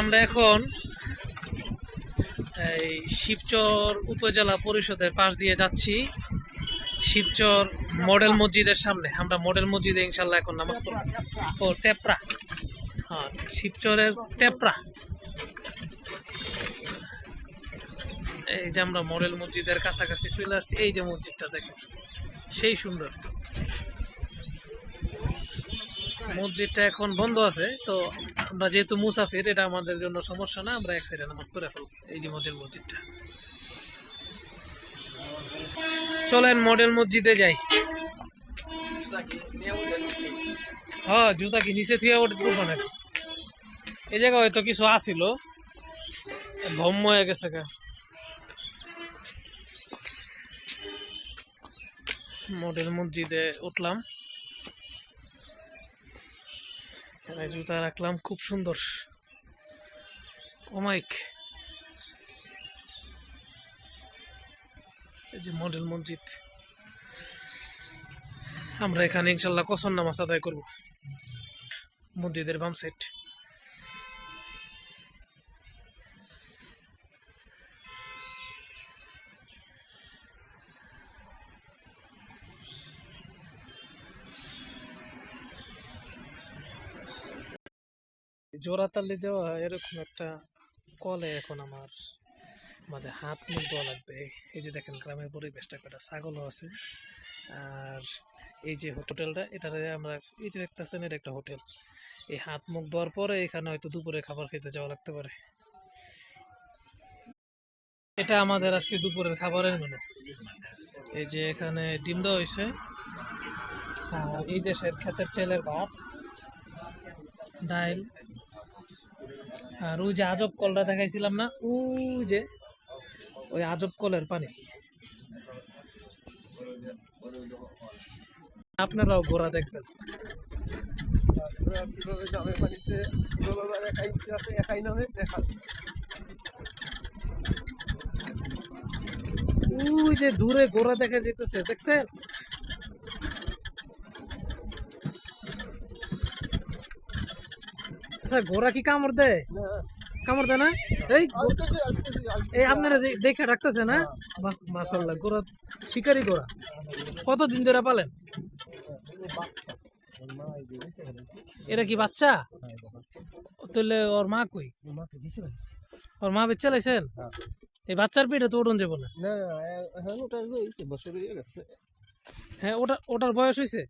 আমরা এখন এই শিবচর উপজেলা পরিষদের পাশ দিয়ে যাচ্ছি শিবচর মডেল মসজিদের সামনে। আমরা মডেল মসজিদে ইনশাল্লাহ এখন নামাজ পড়ব। ও টেপরা, হ্যাঁ শিবচরের টেপরা। এই যে আমরা মডেল মসজিদের কাছাকাছি চলে আসছি। এই যে মসজিদটা দেখেন, সেই সুন্দর। মসজিদটা এখন বন্ধ আছে, তো আমরা যেহেতু মুসাফির, এটা আমাদের জন্য সমস্যা না, আমরা এক সাইডে নামাজ পড়ে ফেলব। এই যে মডেল মসজিদটা, চলেন মডেল মসজিদে যাই। হ্যাঁ জুতা কি নিচে থুয়ে ওঠে তুলব না। এই জায়গায় হয়তো কিছু আসিল, ভম্ম হয়ে গেছে গা। মডেল মসজিদে উঠলাম, এখানে জুতা রাখলাম, খুব সুন্দর। ওমাইক, এই যে মডেল মসজিদ। আমরা এখানে ইনশাল্লাহ কসর নামাজ আদায় করব মসজিদের বাম সাইড। জোড়াতালি দেওয়া এরকম একটা কলে এখন আমাদের হাত মুখ দেওয়া লাগবে। এই যে দেখেন গ্রামের পরিবেশটা, কটা ছাগলও আছে। আর এই যে হোটেলটা, এটাতে আমরা এই যে দেখতেছেন, এটা একটা হোটেল। এই হাত মুখ দেওয়ার পরে এখানে হয়তো দুপুরে খাবার খেতে যাওয়া লাগতে পারে। এটা আমাদের আজকে দুপুরের খাবারের মেনু। এই যে এখানে ডিম দেওয়া হয়েছে, আর এই দেশের ক্ষেতের চালের ভাত, ডাল, আর ওই যে আজব কলটা দেখাইছিলাম না, ওই আজব কলের পানি। আপনারাও ঘোরা দেখবেন। ওই যে দূরে ঘোড়া দেখা যেতেছে, দেখছেন? আচ্ছা ঘোড়া কি কামড় দেয়? কামড় দেয় না? এই আপনারা দেখে রাখতেছে না? মাশাআল্লাহ, ঘোড়া শিকারি ঘোড়া। কতদিন ধরে পালেন? এটা কি বাচ্চা? তাহলে ওর মা কই? ওর মা বেচে লাইছেন? এই বাচ্চার পেটে তো ওঠন যাবো না। হ্যাঁ ওটার বয়স হয়েছে।